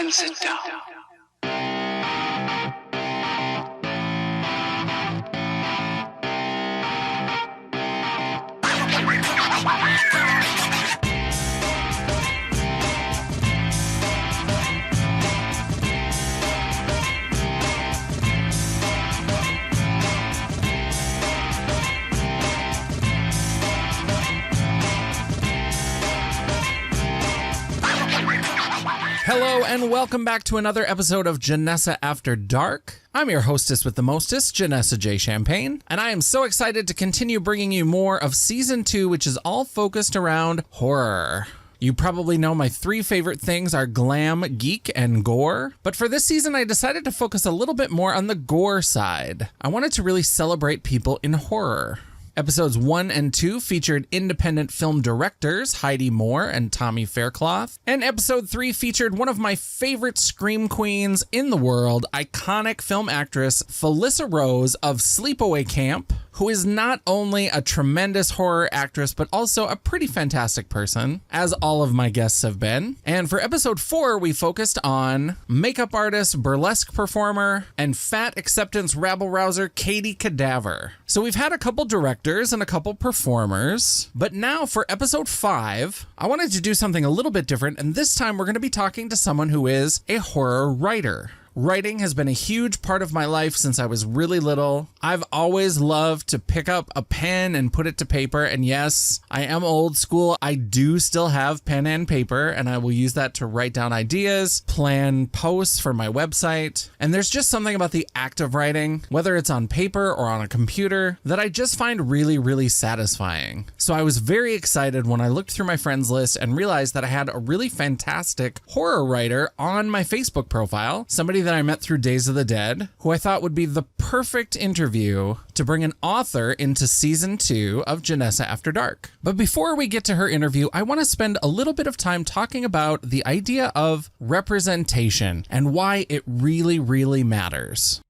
and sit down. Hello and welcome back to another episode of JANESSA After Dark. I'm your hostess with the mostest, Janessa J. Champagne, and I am so excited to continue bringing you more of Season 2, which is all focused around horror. You probably know my three favorite things are glam, geek, and gore, but for this season I decided to focus a little bit more on the gore side. I wanted to really celebrate people in horror. Episodes 1 and 2 featured independent film directors Heidi Moore and Tommy Faircloth, and episode 3 featured one of my favorite scream queens in the world, iconic film actress Felissa Rose of Sleepaway Camp, who is not only a tremendous horror actress, but also a pretty fantastic person, as all of my guests have been. And for episode 4, we focused on makeup artist, burlesque performer, and fat acceptance rabble-rouser Katie Cadaver. So we've had a couple directors and a couple performers, but now for episode 5, I wanted to do something a little bit different, and this time we're going to be talking to someone who is a horror writer. Writing has been a huge part of my life since I was really little. I've always loved to pick up a pen and put it to paper, and yes, I am old school. I do still have pen and paper, and I will use that to write down ideas, plan posts for my website, and there's just something about the act of writing, whether it's on paper or on a computer, that I just find really, really satisfying. So I was very excited when I looked through my friends list and realized that I had a really fantastic horror writer on my Facebook profile, somebody that I met through Days of the Dead, who I thought would be the perfect interview to bring an author into season 2 of JANESSA After Dark. But before we get to her interview, I want to spend a little bit of time talking about the idea of representation and why it really, really matters.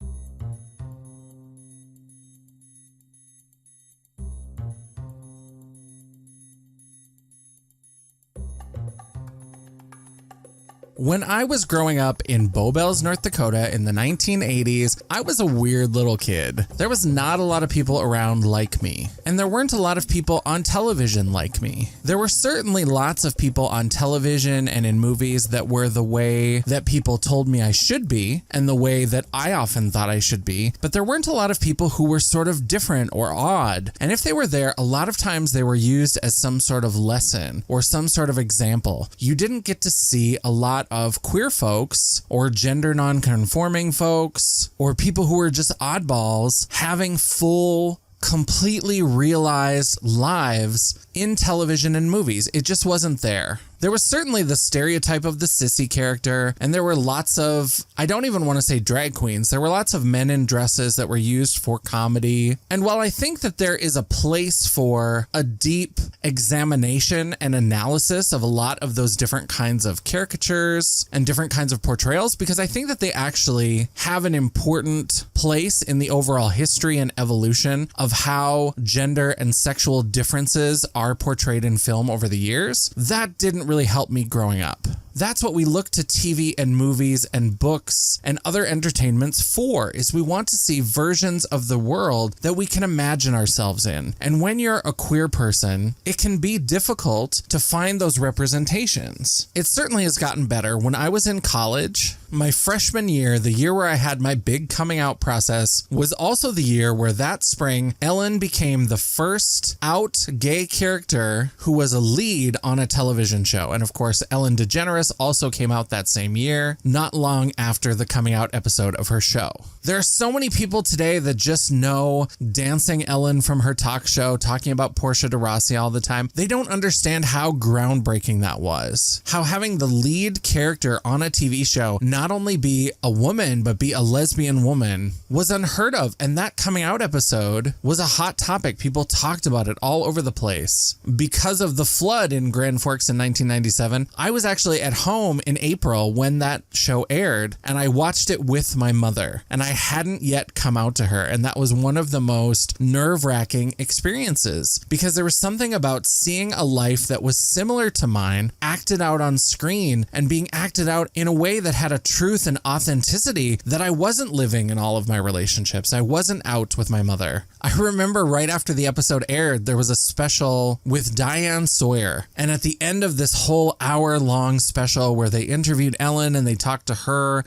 When I was growing up in Bow Bells, North Dakota in the 1980s, I was a weird little kid. There was not a lot of people around like me, and there weren't a lot of people on television like me. There were certainly lots of people on television and in movies that were the way that people told me I should be, and the way that I often thought I should be, but there weren't a lot of people who were sort of different or odd, and if they were there, a lot of times they were used as some sort of lesson or some sort of example. You didn't get to see a lot of queer folks or gender non-conforming folks or people who were just oddballs having full, completely realized lives in television and movies. It just wasn't there. There was certainly the stereotype of the sissy character, and there were lots of, I don't even want to say drag queens, there were lots of men in dresses that were used for comedy. And while I think that there is a place for a deep examination and analysis of a lot of those different kinds of caricatures and different kinds of portrayals, because I think that they actually have an important place in the overall history and evolution of how gender and sexual differences are portrayed in film over the years, that didn't really help me growing up. That's what we look to TV and movies and books and other entertainments for, is we want to see versions of the world that we can imagine ourselves in. And when you're a queer person, it can be difficult to find those representations. It certainly has gotten better. When I was in college, my freshman year, the year where I had my big coming out process, was also the year where that spring, Ellen became the first out gay character who was a lead on a television show. And of course, Ellen DeGeneres also came out that same year, not long after the coming out episode of her show. There are so many people today that just know Dancing Ellen from her talk show, talking about Portia de Rossi all the time. They don't understand how groundbreaking that was. How having the lead character on a TV show not only be a woman, but be a lesbian woman was unheard of. And that coming out episode was a hot topic. People talked about it all over the place. Because of the flood in Grand Forks in 1997, I was actually at at home in April when that show aired, and I watched it with my mother, and I hadn't yet come out to her. And that was one of the most nerve-wracking experiences, because there was something about seeing a life that was similar to mine acted out on screen and being acted out in a way that had a truth and authenticity that I wasn't living in all of my relationships. I wasn't out with my mother. I remember right after the episode aired, there was a special with Diane Sawyer. And at the end of this whole hour-long special where they interviewed Ellen and they talked to her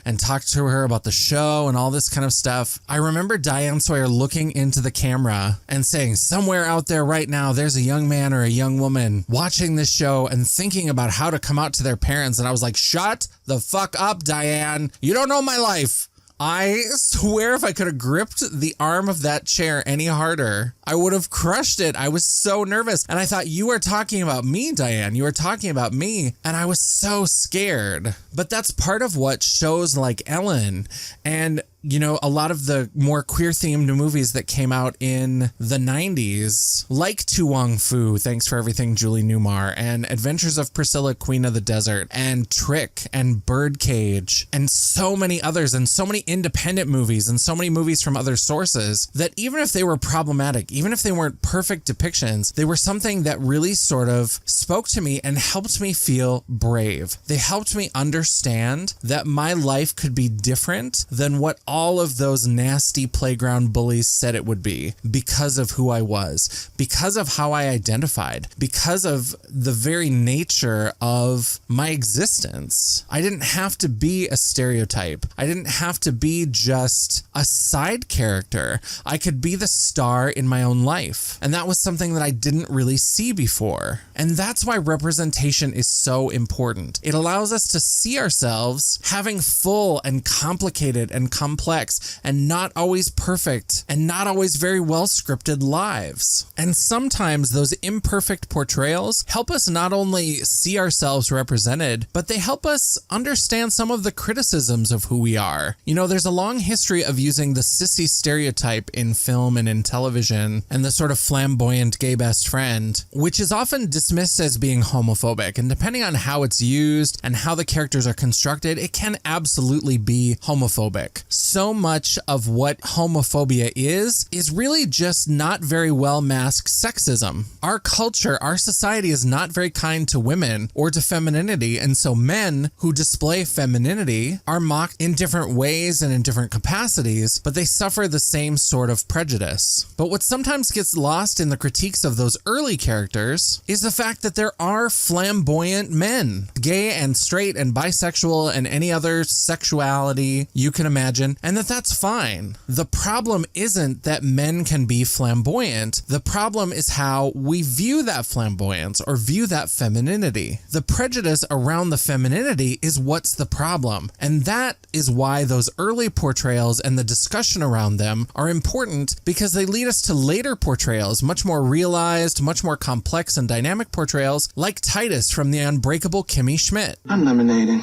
about the show and all this kind of stuff, I remember Diane Sawyer looking into the camera and saying, somewhere out there right now, there's a young man or a young woman watching this show and thinking about how to come out to their parents. And I was like, shut the fuck up, Diane. You don't know my life. I swear if I could have gripped the arm of that chair any harder, I would have crushed it. I was so nervous. And I thought, you are talking about me, Diane. You are talking about me. And I was so scared. But that's part of what shows like Ellen and, you know, a lot of the more queer-themed movies that came out in the 90s, like Tu Wong Fu, Thanks for Everything, Julie Newmar, and Adventures of Priscilla, Queen of the Desert, and Trick, and Birdcage, and so many others, and so many independent movies, and so many movies from other sources, that even if they were problematic, even if they weren't perfect depictions, they were something that really sort of spoke to me and helped me feel brave. They helped me understand that my life could be different than what all of those nasty playground bullies said it would be, because of who I was, because of how I identified, because of the very nature of my existence. I didn't have to be a stereotype. I didn't have to be just a side character. I could be the star in my own life. And that was something that I didn't really see before. And that's why representation is so important. It allows us to see ourselves having full and complicated and complex and not always perfect and not always very well scripted lives. And sometimes those imperfect portrayals help us not only see ourselves represented, but they help us understand some of the criticisms of who we are. You know, there's a long history of using the sissy stereotype in film and in television, and the sort of flamboyant gay best friend, which is often dismissed as being homophobic. And depending on how it's used and how the characters are constructed, it can absolutely be homophobic. So much of what homophobia is really just not very well masked sexism. Our culture, our society is not very kind to women or to femininity, and so men who display femininity are mocked in different ways and in different capacities, but they suffer the same sort of prejudice. But what sometimes gets lost in the critiques of those early characters is the fact that there are flamboyant men, gay and straight and bisexual and any other sexuality you can imagine, and that's fine. The problem isn't that men can be flamboyant. The problem is how we view that flamboyance or view that femininity. The prejudice around the femininity is what's the problem. And that is why those early portrayals and the discussion around them are important, because they lead us to later portrayals, much more realized, much more complex and dynamic portrayals, like Titus from The Unbreakable Kimmy Schmidt. I'm nominating.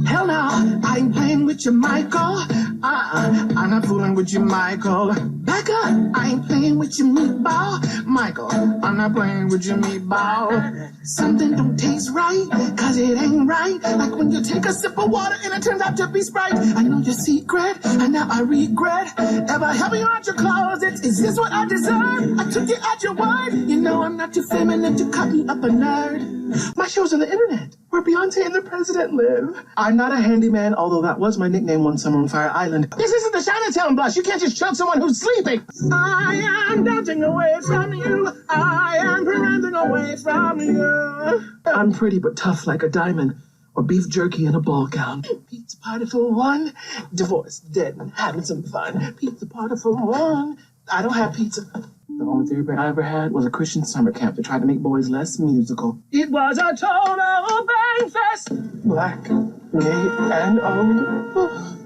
Hell no, I ain't playing with you, Michael. I'm not fooling with you, Michael. Back up, I ain't playing with you, meatball. Michael, I'm not playing with you, meatball. Something don't taste right, cause it ain't right. Like when you take a sip of water and it turns out to be Sprite. I know your secret, and now I regret ever helping you out your closet. Is this what I deserve? I took you at your word. You know I'm not too feminine to cut me up a nerd. My show's on the internet, where Beyonce and the president live. I'm not a handyman, although that was my nickname one summer on Fire Island. This isn't the Chinatown blush. You can't just choke someone who's sleeping. I am dancing away from you. I am running away from you. I'm pretty but tough like a diamond, or beef jerky in a ball gown. Pizza party for one, divorce, dead, and having some fun. Pizza party for one. I don't have pizza. The only therapy I ever had was a Christian summer camp that tried to make boys less musical. It was a total bang fest. Black, gay, and old.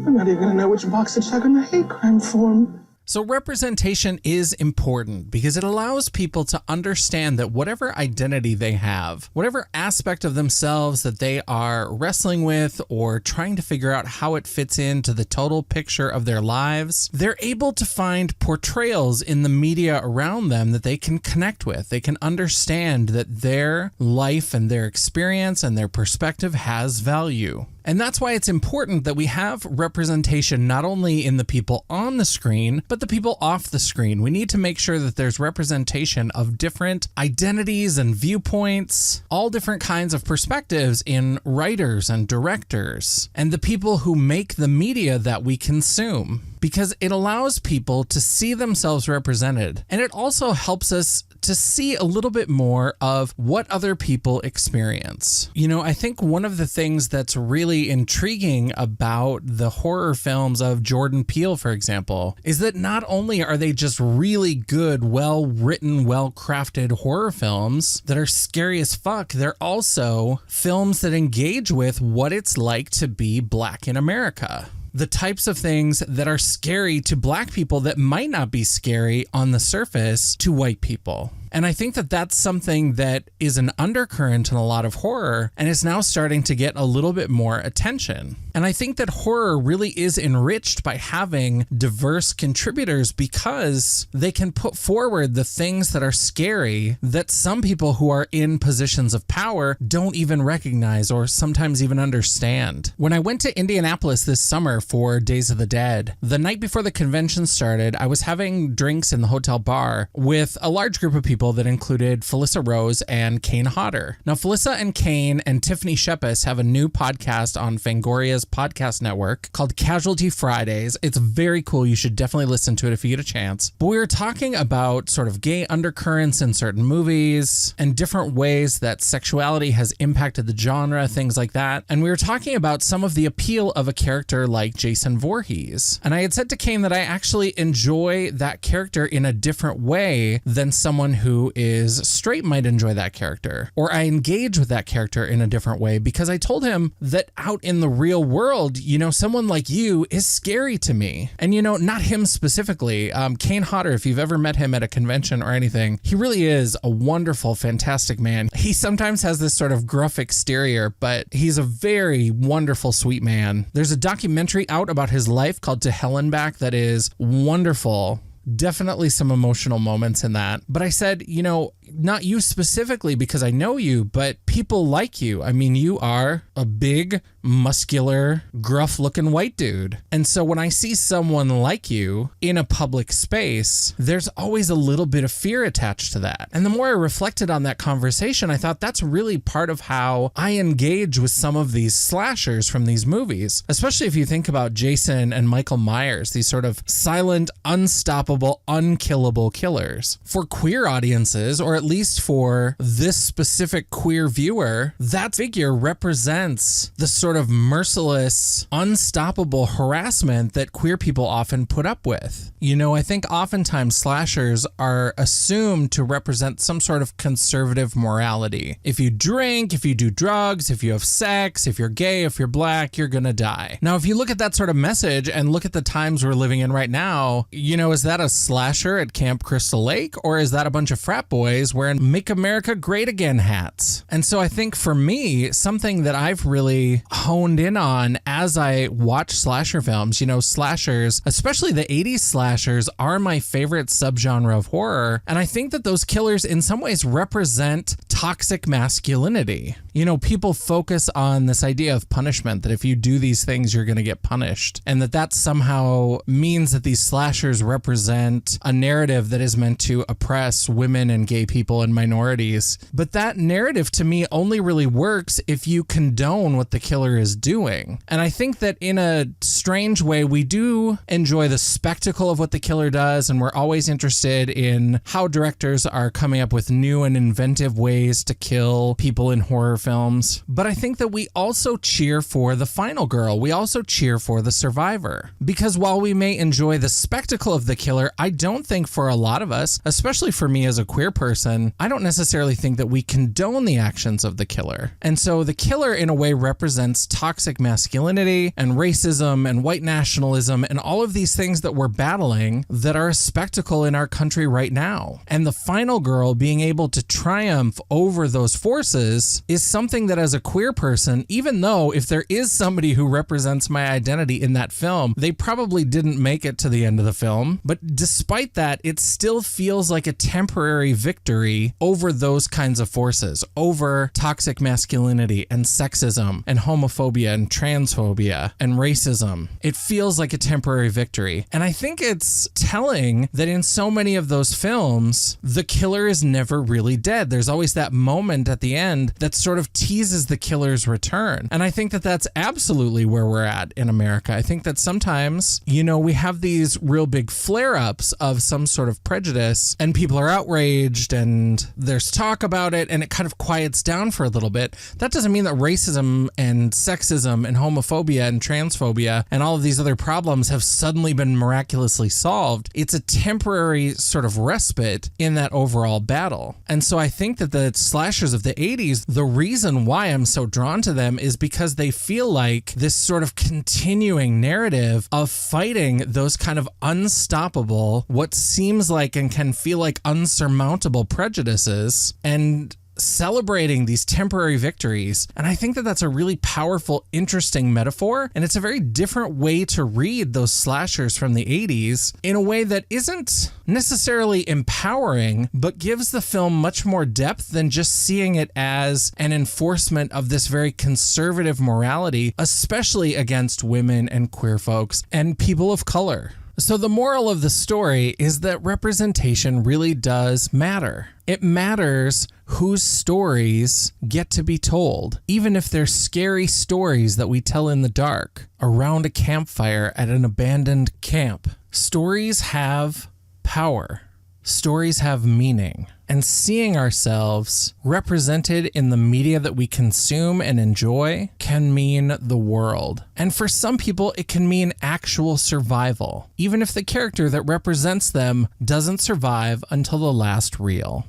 I'm not even gonna know which box to check on the hate crime form. So representation is important because it allows people to understand that whatever identity they have, whatever aspect of themselves that they are wrestling with or trying to figure out how it fits into the total picture of their lives, they're able to find portrayals in the media around them that they can connect with. They can understand that their life and their experience and their perspective has value. And that's why it's important that we have representation not only in the people on the screen, but the people off the screen. We need to make sure that there's representation of different identities and viewpoints, all different kinds of perspectives in writers and directors, and the people who make the media that we consume, because it allows people to see themselves represented. And it also helps us to see a little bit more of what other people experience. You know, I think one of the things that's really intriguing about the horror films of Jordan Peele, for example, is that not only are they just really good, well-written, well-crafted horror films that are scary as fuck, they're also films that engage with what it's like to be Black in America. The types of things that are scary to Black people that might not be scary on the surface to white people. And I think that that's something that is an undercurrent in a lot of horror and is now starting to get a little bit more attention. And I think that horror really is enriched by having diverse contributors because they can put forward the things that are scary that some people who are in positions of power don't even recognize or sometimes even understand. When I went to Indianapolis this summer for Days of the Dead, the night before the convention started, I was having drinks in the hotel bar with a large group of people that included Felissa Rose and Kane Hodder. Now, Felissa and Kane and Tiffany Shepis have a new podcast on Fangoria's podcast network called Casualty Fridays. It's very cool. You should definitely listen to it if you get a chance. But we were talking about sort of gay undercurrents in certain movies and different ways that sexuality has impacted the genre, things like that. And we were talking about some of the appeal of a character like Jason Voorhees. And I had said to Kane that I actually enjoy that character in a different way than someone who is straight might enjoy that character, or I engage with that character in a different way because I told him that out in the real world, you know, someone like you is scary to me. And, you know, not him specifically. Kane Hodder, if you've ever met him at a convention or anything, he really is a wonderful, fantastic man. He sometimes has this sort of gruff exterior, but he's a very wonderful, sweet man. There's a documentary out about his life called To Hell and Back that is wonderful. Definitely some emotional moments in that. But I said, you know, not you specifically because I know you, but people like you. I mean, you are a big, muscular, gruff-looking white dude. And so when I see someone like you in a public space, there's always a little bit of fear attached to that. And the more I reflected on that conversation, I thought that's really part of how I engage with some of these slashers from these movies, especially if you think about Jason and Michael Myers, these sort of silent, unstoppable, unkillable killers. For queer audiences, or at least for this specific queer viewer, that figure represents the sort of merciless, unstoppable harassment that queer people often put up with. You know, I think oftentimes slashers are assumed to represent some sort of conservative morality. If you drink, if you do drugs, if you have sex, if you're gay, if you're Black, you're gonna die. Now, if you look at that sort of message and look at the times we're living in right now, you know, is that a slasher at Camp Crystal Lake, or is that a bunch of frat boys wearing Make America Great Again hats? And so I think for me, something that I've really honed in on as I watch slasher films, you know, slashers, especially the 80s slashers, are my favorite subgenre of horror. And I think that those killers in some ways represent toxic masculinity. You know, people focus on this idea of punishment, that if you do these things, you're going to get punished. And that somehow means that these slashers represent a narrative that is meant to oppress women and gay people and minorities. But that narrative to me only really works if you condone what the killer is doing. And I think that in a strange way, we do enjoy the spectacle of what the killer does. And we're always interested in how directors are coming up with new and inventive ways ways to kill people in horror films. But I think that we also cheer for the final girl. We also cheer for the survivor. Because while we may enjoy the spectacle of the killer, I don't think for a lot of us, especially for me as a queer person, I don't necessarily think that we condone the actions of the killer. And so the killer in a way represents toxic masculinity and racism and white nationalism and all of these things that we're battling that are a spectacle in our country right now. And the final girl being able to triumph over those forces is something that as a queer person, even though if there is somebody who represents my identity in that film, they probably didn't make it to the end of the film. But despite that, it still feels like a temporary victory over those kinds of forces, over toxic masculinity and sexism and homophobia and transphobia and racism. It feels like a temporary victory. And I think it's telling that in so many of those films, the killer is never really dead. There's always that moment at the end that sort of teases the killer's return. And I think that that's absolutely where we're at in America. I think that sometimes, we have these real big flare-ups of some sort of prejudice and people are outraged and there's talk about it and it kind of quiets down for a little bit. That doesn't mean that racism and sexism and homophobia and transphobia and all of these other problems have suddenly been miraculously solved. It's a temporary sort of respite in that overall battle. And so I think that the slashers of the 80s, the reason why I'm so drawn to them is because they feel like this sort of continuing narrative of fighting those kind of unstoppable, what seems like and can feel like unsurmountable prejudices and celebrating these temporary victories. And I think that that's a really powerful, interesting metaphor. And it's a very different way to read those slashers from the 80s in a way that isn't necessarily empowering, but gives the film much more depth than just seeing it as an enforcement of this very conservative morality, especially against women and queer folks and people of color. So the moral of the story is that representation really does matter. It matters whose stories get to be told, even if they're scary stories that we tell in the dark around a campfire at an abandoned camp. Stories have power. Stories have meaning. And seeing ourselves represented in the media that we consume and enjoy can mean the world. And for some people, it can mean actual survival, even if the character that represents them doesn't survive until the last reel.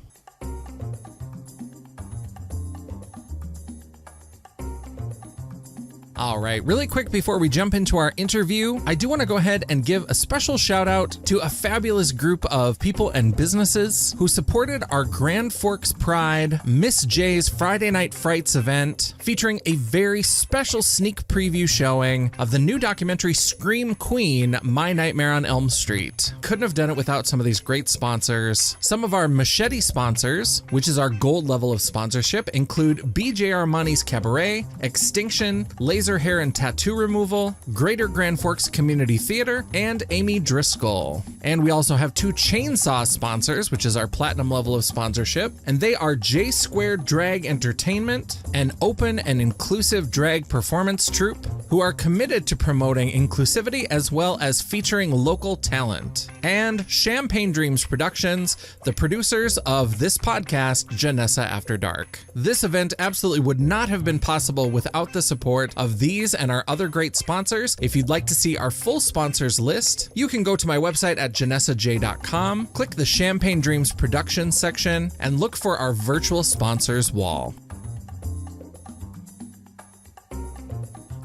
All right, really quick before we jump into our interview, I do want to go ahead and give a special shout out to a fabulous group of people and businesses who supported our Grand Forks Pride Miss J's Friday Night Frights event, featuring a very special sneak preview showing of the new documentary Scream Queen, My Nightmare on Elm Street. Couldn't have done it without some of these great sponsors. Some of our Machete sponsors, which is our gold level of sponsorship, include BJ Armani's Cabaret, Extinction, Laser Hair and Tattoo Removal, Greater Grand Forks Community Theater, and Amy Driscoll. And we also have two Chainsaw sponsors, which is our platinum level of sponsorship, and they are J Squared Drag Entertainment, an open and inclusive drag performance troupe who are committed to promoting inclusivity as well as featuring local talent, and Champagne Dreams Productions, the producers of this podcast, Janessa After Dark. This event absolutely would not have been possible without the support of these and our other great sponsors. If you'd like to see our full sponsors list, you can go to my website at janessaj.com, click the Champagne Dreams Productions section, and look for our virtual sponsors wall.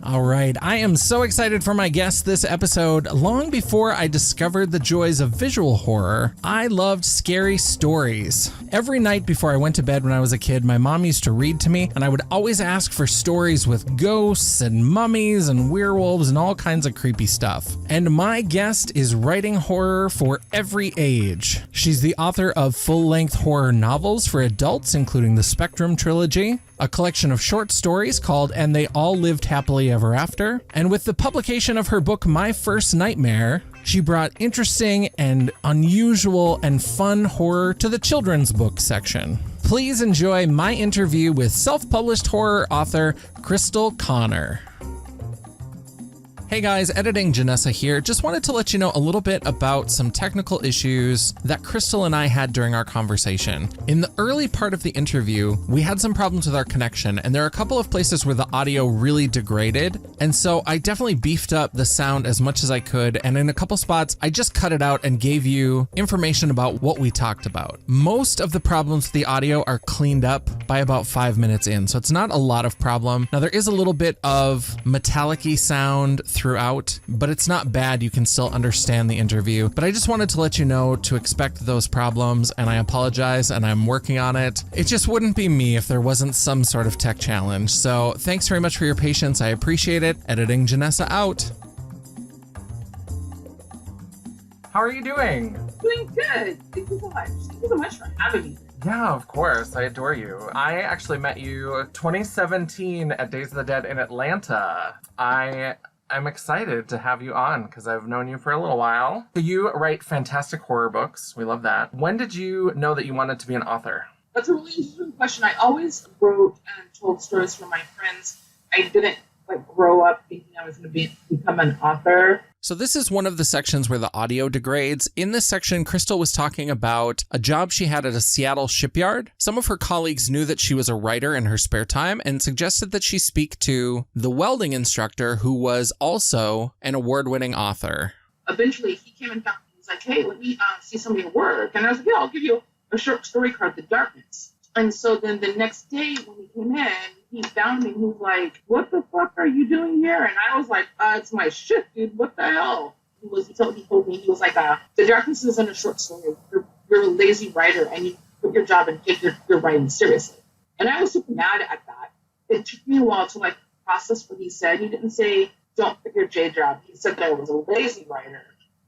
All right, I am so excited for my guest this episode. Long before I discovered the joys of visual horror, I loved scary stories. Every night before I went to bed when I was a kid, my mom used to read to me, and I would always ask for stories with ghosts and mummies and werewolves and all kinds of creepy stuff. And my guest is writing horror for every age. She's the author of full-length horror novels for adults, including the Spectrum trilogy, a collection of short stories called And They All Lived Happily Ever After. And with the publication of her book, My First Nightmare, she brought interesting and unusual and fun horror to the children's book section. Please enjoy my interview with self-published horror author Crystal Connor. Hey guys, editing Janessa here. Just wanted to let you know a little bit about some technical issues that Crystal and I had during our conversation. In the early part of the interview, we had some problems with our connection, and there are a couple of places where the audio really degraded. And so I definitely beefed up the sound as much as I could. And in a couple spots, I just cut it out and gave you information about what we talked about. Most of the problems with the audio are cleaned up by about 5 minutes in, so it's not a lot of problem. Now there is a little bit of metallic-y sound throughout, but it's not bad. You can still understand the interview. But I just wanted to let you know to expect those problems, and I apologize, and I'm working on it. It just wouldn't be me if there wasn't some sort of tech challenge. So thanks very much for your patience. I appreciate it. Editing Janessa out. How are you doing? Doing good. Thank you so much. Thank you so much for having me. Yeah, of course. I adore you. I actually met you 2017 at Days of the Dead in Atlanta. I'm excited to have you on because I've known you for a little while. You write fantastic horror books. We love that. When did you know that you wanted to be an author? That's a really interesting question. I always wrote and told stories for my friends. I didn't grow up thinking I was going to become an author. So this is one of the sections where the audio degrades. In this section, Crystal was talking about a job she had at a Seattle shipyard. Some of her colleagues knew that she was a writer in her spare time and suggested that she speak to the welding instructor, who was also an award-winning author. Eventually, he came and found me. He was like, hey, let me see some of your work. And I was like, yeah, I'll give you a short story called The Darkness. And so then the next day when he came in, he found me and he was like, what the fuck are you doing here? And I was like, it's my shit, dude. What the hell? He told me, he was like, The Darkness isn't a short story. You're a lazy writer and you quit your job and take your writing seriously. And I was super mad at that. It took me a while to process what he said. He didn't say, don't quit your J job. He said that I was a lazy writer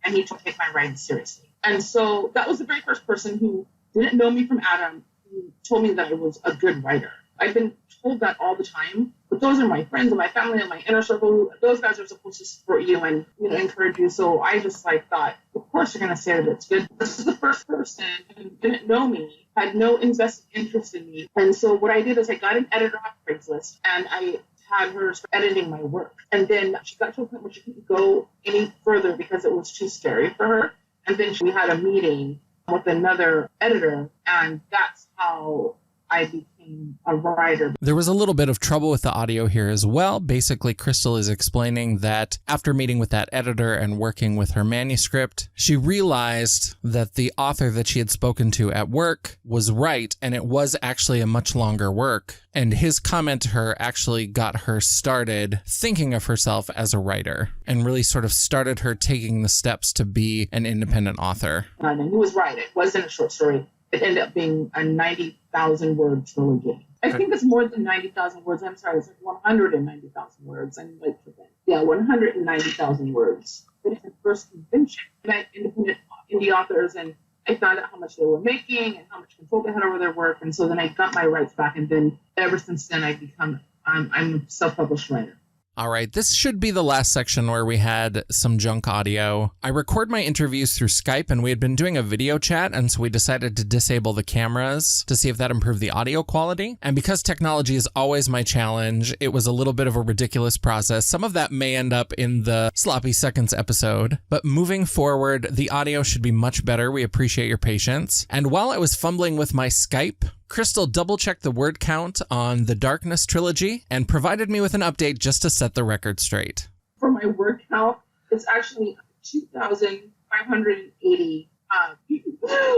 and he took my writing seriously. And so that was the very first person who didn't know me from Adam who told me that I was a good writer. I've been told that all the time, but those are my friends and my family and my inner circle. Those guys are supposed to support you and encourage you. So I just thought, of course you're going to say that it's good. This is the first person who didn't know me, had no invested interest in me. And so what I did is I got an editor on Craigslist and I had her start editing my work. And then she got to a point where she couldn't go any further because it was too scary for her. And then we had a meeting with another editor, and that's how I became a writer. There was a little bit of trouble with the audio here as well. Basically, Crystal is explaining that after meeting with that editor and working with her manuscript, she realized that the author that she had spoken to at work was right, and it was actually a much longer work. And his comment to her actually got her started thinking of herself as a writer and really sort of started her taking the steps to be an independent author. And he was right. It wasn't a short story. It ended up being a 90,000 word trilogy. I think it's more than 90,000 words. I'm sorry, it's 190,000 words. I'm forget. Yeah, 190,000 words. But it's the first convention. I met independent indie authors and I found out how much they were making and how much control they had over their work. And so then I got my rights back. And then ever since then, I'm a self-published writer. All right, this should be the last section where we had some junk audio. I record my interviews through Skype, and we had been doing a video chat, and so we decided to disable the cameras to see if that improved the audio quality. And because technology is always my challenge, it was a little bit of a ridiculous process. Some of that may end up in the Sloppy Seconds episode, but moving forward, the audio should be much better. We appreciate your patience. And while I was fumbling with my Skype, Crystal double-checked the word count on the Darkness trilogy and provided me with an update just to set the record straight. For my word count, it's actually 2,580.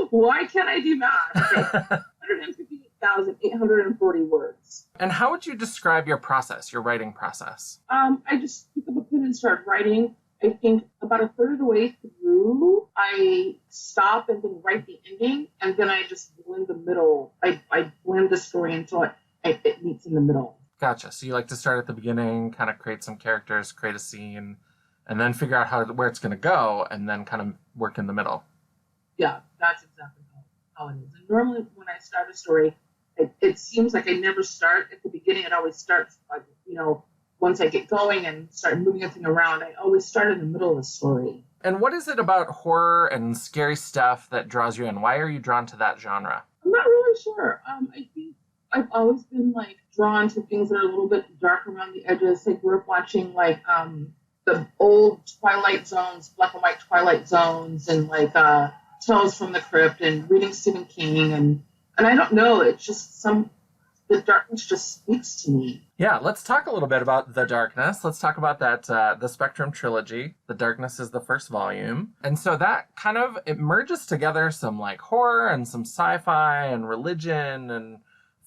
Why can't I do math? Okay. 158,840 words. And how would you describe your process, your writing process? I just pick up a pen and start writing. I think about a third of the way through, I stop and then write the ending, and then I just blend the middle. I blend the story until it meets in the middle. Gotcha. So you like to start at the beginning, kind of create some characters, create a scene, and then figure out where it's going to go, and then kind of work in the middle. Yeah, that's exactly how it is. And normally when I start a story, it seems like I never start at the beginning. It always starts, once I get going and start moving everything around, I always start in the middle of the story. And what is it about horror and scary stuff that draws you in? Why are you drawn to that genre? I'm not really sure. I think I've always been drawn to things that are a little bit dark around the edges. I grew up watching the old Twilight Zones, black and white Twilight Zones, and like Tales from the Crypt, and reading Stephen King, and I don't know, it's just the darkness just speaks to me. Yeah, let's talk a little bit about The Darkness. Let's talk about that, the Spectrum trilogy. The Darkness is the first volume. And so that kind of, it merges together some like horror and some sci-fi and religion and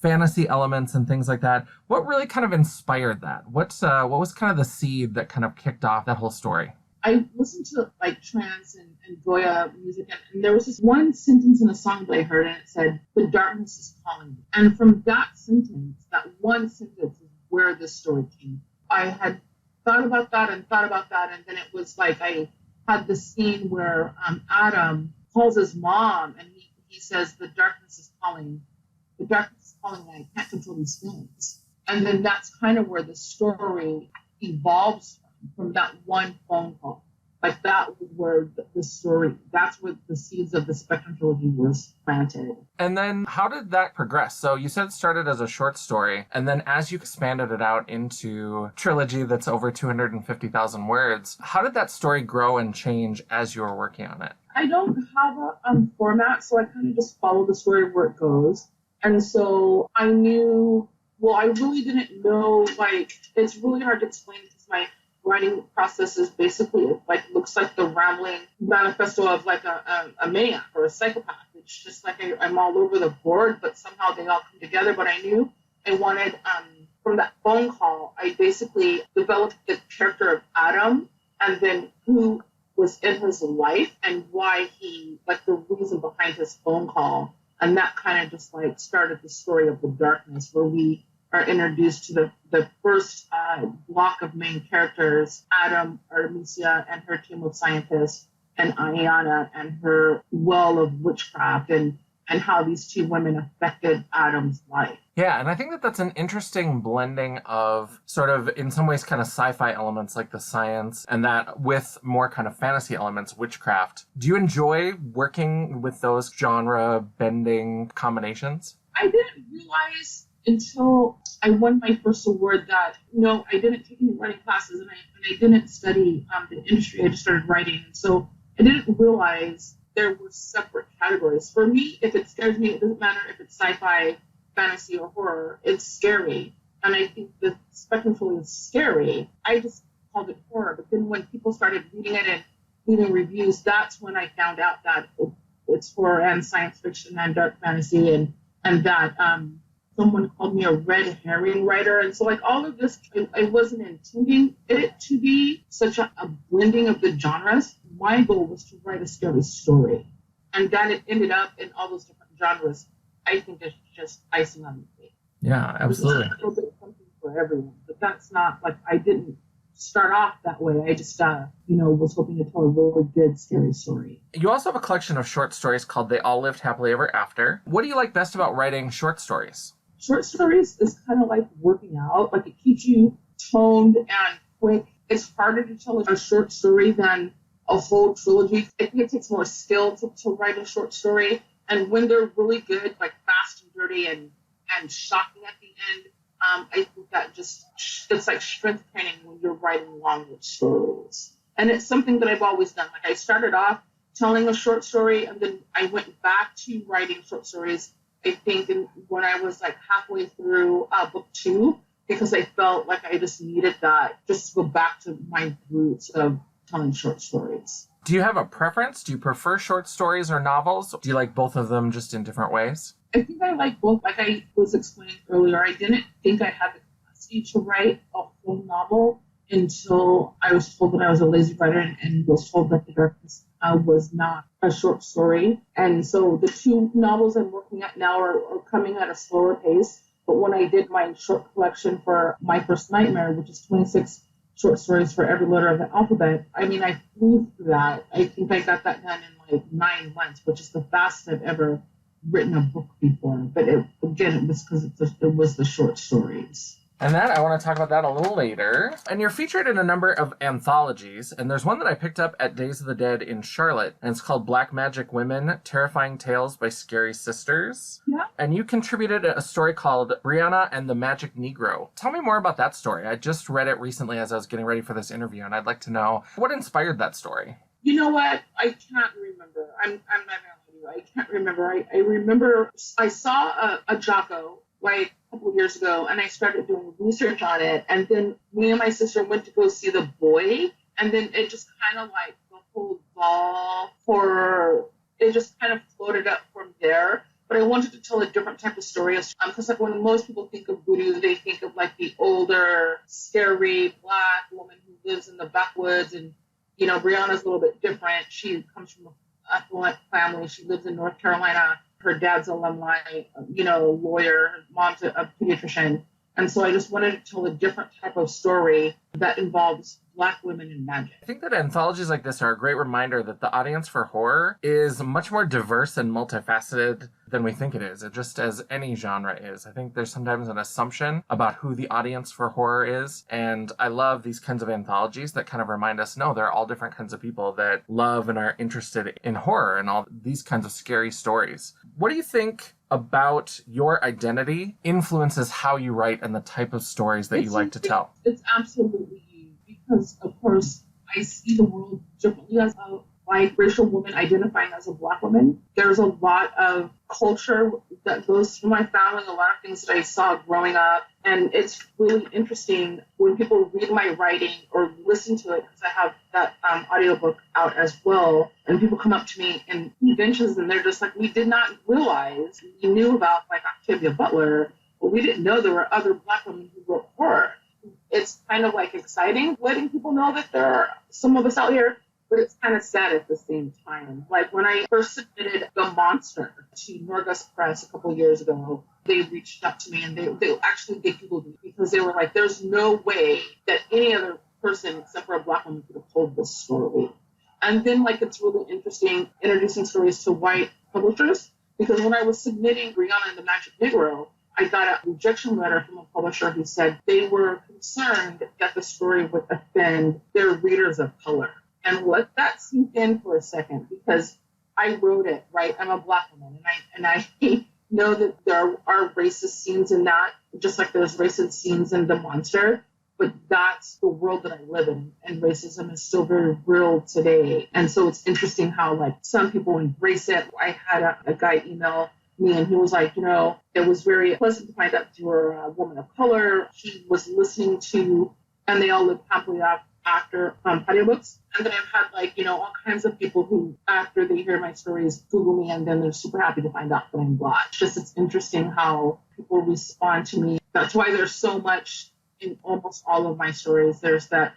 fantasy elements and things like that. What really kind of inspired that? What was kind of the seed that kind of kicked off that whole story? I listened to like trance and Goya music, and there was this one sentence in a song that I heard, and it said, "The darkness is calling me." And from that sentence, that one sentence is where this story came. I had thought about that, and then it was like I had the scene where Adam calls his mom, and he says, "The darkness is calling. The darkness is calling, and I can't control these feelings." And then that's kind of where the story evolves from that one phone call. Like that was where the story, that's where the seeds of the Spectrum trilogy was planted. And then how did that progress? So you said it started as a short story, and then as you expanded it out into trilogy that's over 250,000 words, how did that story grow and change as you were working on it? I don't have a format, so I kind of just follow the story where it goes. And so I knew, well, I really didn't know, like, it's really hard to explain because my writing process is basically like looks like the rambling manifesto of like a maniac or a psychopath. It's just like I'm all over the board, but somehow they all come together. But I knew I wanted, from that phone call, I basically developed the character of Adam, and then who was in his life and why he, like the reason behind his phone call. And that kind of just like started the story of the darkness, where we are introduced to the first block of main characters, Adam, Artemisia, and her team of scientists, and Ayana and her well of witchcraft, and how these two women affected Adam's life. Yeah, and I think that that's an interesting blending of sort of, in some ways, kind of sci-fi elements like the science, and that with more kind of fantasy elements, witchcraft. Do you enjoy working with those genre-bending combinations? I didn't realize until I won my first award that, I didn't take any writing classes, and I didn't study the industry. I just started writing. And so I didn't realize there were separate categories. For me, if it scares me, it doesn't matter if it's sci-fi, fantasy, or horror. It's scary. And I think the Spectrum trilogy is scary. I just called it horror. But then when people started reading it and reading reviews, that's when I found out that it's horror and science fiction and dark fantasy, and that someone called me a red herring writer. And so like all of this, I wasn't intending it to be such a blending of the genres. My goal was to write a scary story. And that it ended up in all those different genres, I think it's just icing on the cake. Yeah, absolutely. There's a little bit something for everyone. But that's not, like, I didn't start off that way. I just, was hoping to tell a really good, scary story. You also have a collection of short stories called They All Lived Happily Ever After. What do you like best about writing short stories? Short stories is kind of like working out. Like, it keeps you toned and quick. It's harder to tell a short story than a whole trilogy. I think it takes more skill to write a short story. And when they're really good, like fast and dirty and shocking at the end, I think that it's like strength training when you're writing longer stories. And it's something that I've always done. Like, I started off telling a short story, and then I went back to writing short stories, I think, when I was like halfway through book 2, because I felt like I just needed that, just to go back to my roots of telling short stories. Do you have a preference? Do you prefer short stories or novels? Do you like both of them just in different ways? I think I like both. Like I was explaining earlier, I didn't think I had the capacity to write a whole novel until I was told that I was a lazy writer and was told that The Darkness was not a short story. And so the 2 novels I'm working at now are coming at a slower pace. But when I did my short collection for My First Nightmare, which is 26 short stories for every letter of the alphabet, I mean, I flew through that. I think I got that done in like 9 months, which is the fastest I've ever written a book before. But it was because it was the short stories. And I want to talk about that a little later. And you're featured in a number of anthologies, and there's one that I picked up at Days of the Dead in Charlotte, and it's called Black Magic Women, Terrifying Tales by Scary Sisters. Yeah. and you contributed a story called Brianna and the Magic Negro. Tell me more about that story. I just read it recently as I was getting ready for this interview, and I'd like to know what inspired that story. You know what? I can't remember. I'm not gonna lie to you. I can't remember. I remember I saw a Jocko like a couple of years ago, and I started doing research on it. And then me and my sister went to go see The Boy, and then it just kind of like the whole ball for it just kind of floated up from there. But I wanted to tell a different type of story, because like when most people think of voodoo, they think of like the older, scary Black woman who lives in the backwoods, and you know, Brianna's a little bit different. She comes from an affluent family. She lives in North Carolina. Her dad's alumni, lawyer. Her mom's a pediatrician. And so I just wanted to tell a different type of story that involves Black women in magic. I think that anthologies like this are a great reminder that the audience for horror is much more diverse and multifaceted than we think it is. It just as any genre is. I think there's sometimes an assumption about who the audience for horror is. And I love these kinds of anthologies that kind of remind us, no, there are all different kinds of people that love and are interested in horror and all these kinds of scary stories. What do you think about your identity influences how you write and the type of stories that you like to tell? It's absolutely you, because of course I see the world differently as a white racial woman identifying as a Black woman. There's a lot of culture that goes through my family, a lot of things that I saw growing up. And it's really interesting when people read my writing or listen to it, because I have that audiobook out as well. And people come up to me in conventions and they're just like, we did not realize, we knew about like Octavia Butler, but we didn't know there were other Black women who wrote horror. It's kind of like exciting letting people know that there are some of us out here, but it's kind of sad at the same time. Like when I first submitted The Monster to Norgus Press a couple of years ago, they reached out to me and they actually Googled me, because they were like, there's no way that any other person except for a Black woman could have told this story. And then like it's really interesting introducing stories to white publishers, because when I was submitting Brianna and the Magic Negro, I got a rejection letter from a publisher who said they were concerned that the story would offend their readers of color. And let that sink in for a second, because I wrote it, right? I'm a Black woman, and I know that there are racist scenes in that, just like there's racist scenes in The Monster, but that's the world that I live in, and racism is still very real today. And so it's interesting how like some people embrace it. I had a guy email me, and he was like, it was very pleasant to find out you were a woman of color. He was listening to, and they all lived happily after audiobooks. And then I've had like, all kinds of people who, after they hear my stories, Google me, and then they're super happy to find out that I'm Black. It's interesting how people respond to me. That's why there's so much in almost all of my stories. There's that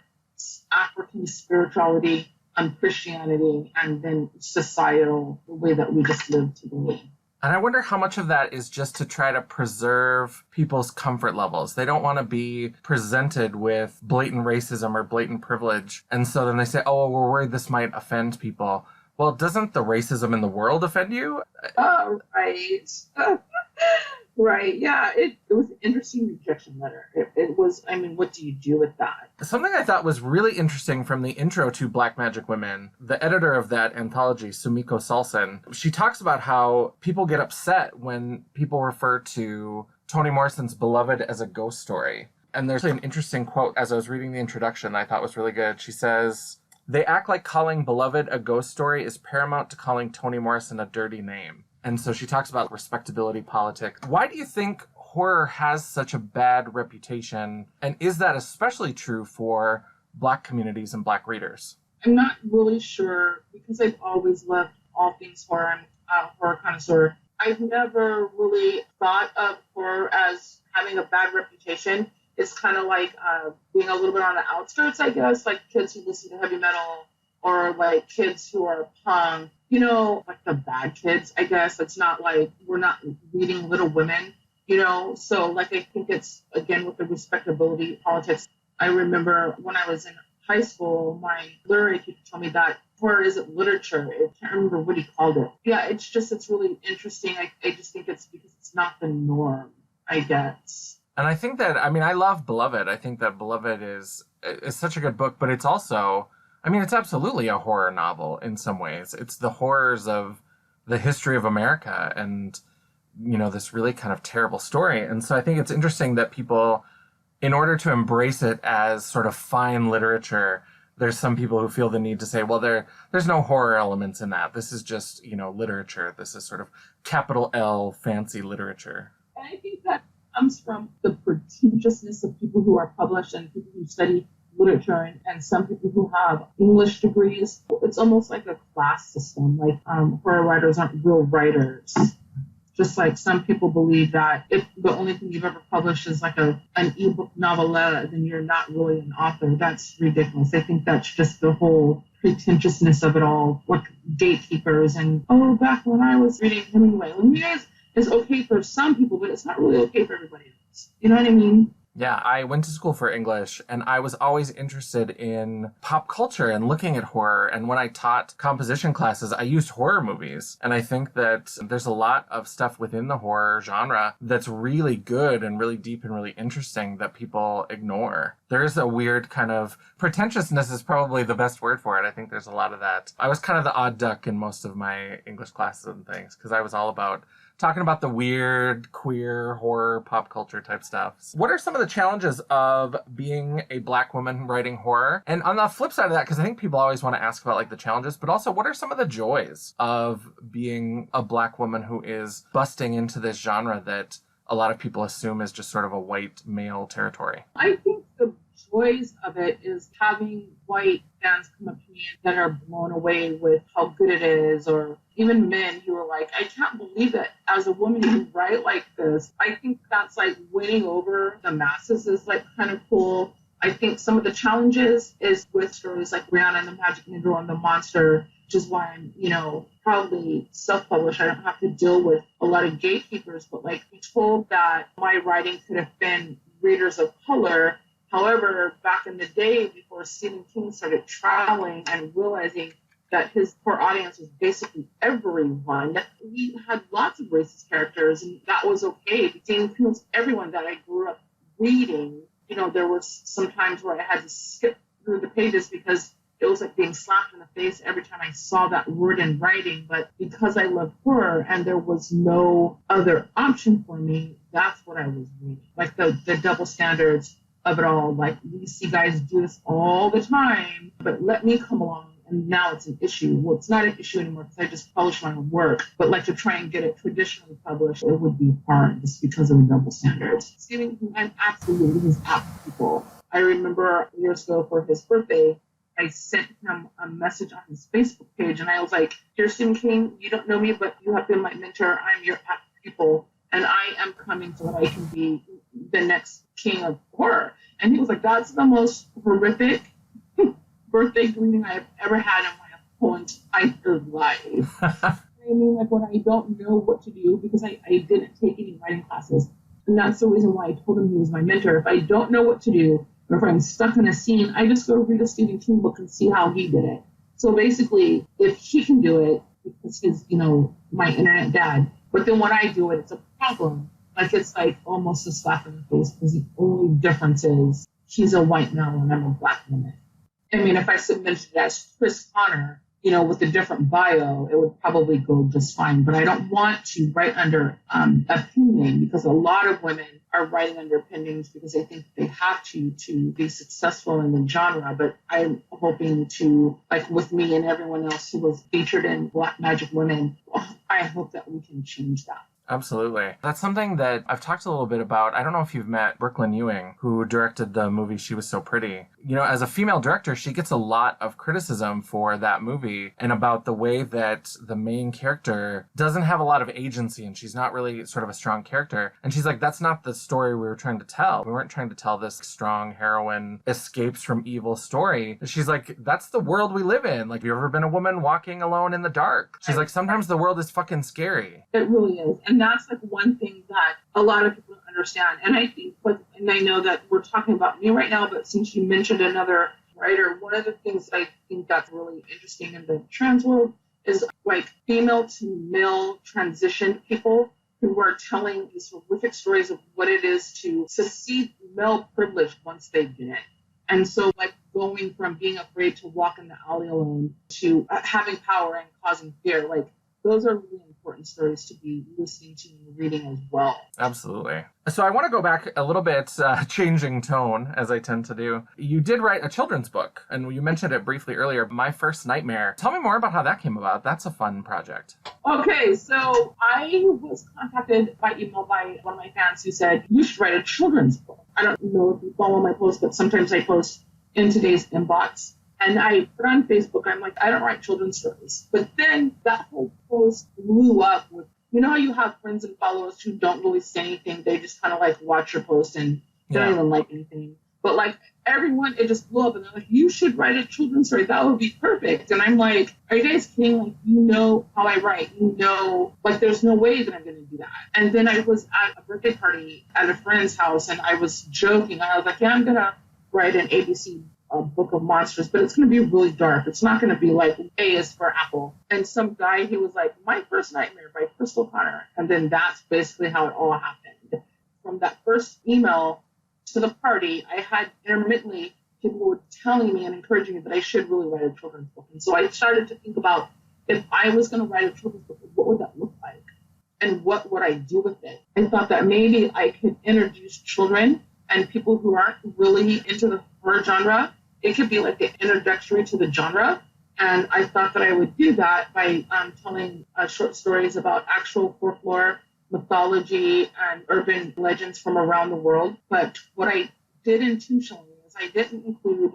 African spirituality and Christianity, and then societal, the way that we just live today. And I wonder how much of that is just to try to preserve people's comfort levels. They don't want to be presented with blatant racism or blatant privilege. And so then they say, oh, we're worried this might offend people. Well, doesn't the racism in the world offend you? Oh, right. Right. Yeah. It was an interesting rejection letter. It was, what do you do with that? Something I thought was really interesting from the intro to Black Magic Women, the editor of that anthology, Sumiko Salson, she talks about how people get upset when people refer to Toni Morrison's Beloved as a ghost story. And there's an interesting quote as I was reading the introduction that I thought was really good. She says, "They act like calling Beloved a ghost story is paramount to calling Toni Morrison a dirty name." And so she talks about respectability politics. Why do you think horror has such a bad reputation? And is that especially true for Black communities and Black readers? I'm not really sure, because I've always loved all things horror. I'm a horror connoisseur. I've never really thought of horror as having a bad reputation. It's kind of like being a little bit on the outskirts, I guess, like kids who listen to heavy metal, or like kids who are punk, like the bad kids, I guess. It's not like we're not reading Little Women, So like I think it's, again, with the respectability politics. I remember when I was in high school, my literary teacher told me that horror isn't literature. I can't remember what he called it. Yeah, it's really interesting. I just think it's because it's not the norm, I guess. And I think that, I love Beloved. I think that Beloved is such a good book, but it's also, it's absolutely a horror novel in some ways. It's the horrors of the history of America and this really kind of terrible story. And so I think it's interesting that people, in order to embrace it as sort of fine literature, there's some people who feel the need to say, well, there's no horror elements in that. This is just, literature. This is sort of capital L fancy literature. And I think that comes from the pretentiousness of people who are published and people who study literature and some people who have English degrees. It's almost like a class system. Like horror writers aren't real writers. Just like some people believe that if the only thing you've ever published is like an ebook novella, then you're not really an author. That's ridiculous. I think that's just the whole pretentiousness of it all, like gatekeepers and, back when I was reading Hemingway. Hemingway is okay for some people, but it's not really okay for everybody else. You know what I mean? Yeah, I went to school for English, and I was always interested in pop culture and looking at horror. And when I taught composition classes, I used horror movies. And I think that there's a lot of stuff within the horror genre that's really good and really deep and really interesting that people ignore. There's a weird kind of pretentiousness is probably the best word for it. I think there's a lot of that. I was kind of the odd duck in most of my English classes and things because I was all about talking about the weird, queer, horror, pop culture type stuff. What are some of the challenges of being a Black woman writing horror? And on the flip side of that, because I think people always want to ask about like the challenges, but also what are some of the joys of being a Black woman who is busting into this genre that a lot of people assume is just sort of a white male territory? I think the joys of it is having white fans come up to me that are blown away with how good it is, or even men who are like, I can't believe it. As a woman, you write like this. I think that's like winning over the masses is like kind of cool. I think some of the challenges is with stories like Rihanna and the Magic Needle and the Monster, which is why I'm, probably self-published. I don't have to deal with a lot of gatekeepers, but like be told that my writing could have been readers of color. However, back in the day, before Stephen King started traveling and realizing that his core audience was basically everyone, we had lots of racist characters, and that was okay. Stephen King was everyone that I grew up reading. There was some times where I had to skip through the pages because it was like being slapped in the face every time I saw that word in writing. But because I love horror and there was no other option for me, that's what I was reading. Like the double standards of it all. Like, we see guys do this all the time, but let me come along and now it's an issue. Well, it's not an issue anymore because I just publish my own work, but like to try and get it traditionally published, it would be hard just because of the double standards. Stephen King, I'm absolutely his app people. I remember years ago for his birthday, I sent him a message on his Facebook page and I was like, dear Stephen King, you don't know me, but you have been my mentor. I'm your app people and I am coming so that I can be the next king of horror. And he was like, that's the most horrific birthday greeting I have ever had in my whole entire life. I mean, like when I don't know what to do, because I didn't take any writing classes. And that's the reason why I told him he was my mentor. If I don't know what to do, or if I'm stuck in a scene, I just go read a Stephen King book and see how he did it. So basically, if he can do it, because he's, my internet dad, but then when I do it, it's a problem. Like, it's like almost a slap in the face, because the only difference is he's a white male and I'm a Black woman. I mean, if I submitted it as Chris Connor, with a different bio, it would probably go just fine. But I don't want to write under a pen name, because a lot of women are writing under pen names because they think they have to be successful in the genre. But I'm hoping to, like with me and everyone else who was featured in Black Magic Women, I hope that we can change that. Absolutely. That's something that I've talked a little bit about. I don't know if you've met Brooklyn Ewing, who directed the movie She Was So Pretty. As a female director, she gets a lot of criticism for that movie and about the way that the main character doesn't have a lot of agency and she's not really sort of a strong character. And she's like, that's not the story we were trying to tell. We weren't trying to tell this strong heroine escapes from evil story. She's like, that's the world we live in. Like, have you ever been a woman walking alone in the dark? She's like, sometimes the world is fucking scary. It really is. And that's like one thing that a lot of people don't understand. And I think, and I know that we're talking about me right now, but since you mentioned another writer, one of the things that I think that's really interesting in the trans world is like female to male transition people who are telling these horrific stories of what it is to succeed male privilege once they get it. And so like going from being afraid to walk in the alley alone to having power and causing fear, like those are really important stories to be listening to and reading as well. Absolutely. So I want to go back a little bit, changing tone, as I tend to do. You did write a children's book, and you mentioned it briefly earlier, My First Nightmare. Tell me more about how that came about. That's a fun project. Okay, so I was contacted by email by one of my fans who said, you should write a children's book. I don't know if you follow my posts, but sometimes I post in today's inbox. And I put on Facebook, I'm like, I don't write children's stories. But then that whole post blew up with, you know how you have friends and followers who don't really say anything, they just kind of like watch your post and don't even like anything. But like everyone, it just blew up and they're like, you should write a children's story. That would be perfect. And I'm like, are you guys kidding? Like, you know how I write. You know, like there's no way that I'm going to do that. And then I was at a birthday party at a friend's house and I was joking. I was like, yeah, I'm going to write an ABC book of monsters, but it's going to be really dark. It's not going to be like A is for Apple. And some guy, he was like, My First Nightmare by Crystal Connor. And then that's basically how it all happened. From that first email to the party, I had intermittently people were telling me and encouraging me that I should really write a children's book. And so I started to think about if I was going to write a children's book, what would that look like? And what would I do with it? I thought that maybe I could introduce children and people who aren't really into the horror genre. It could be like an introductory to the genre. And I thought that I would do that by telling short stories about actual folklore, mythology, and urban legends from around the world. But what I did intentionally is I didn't include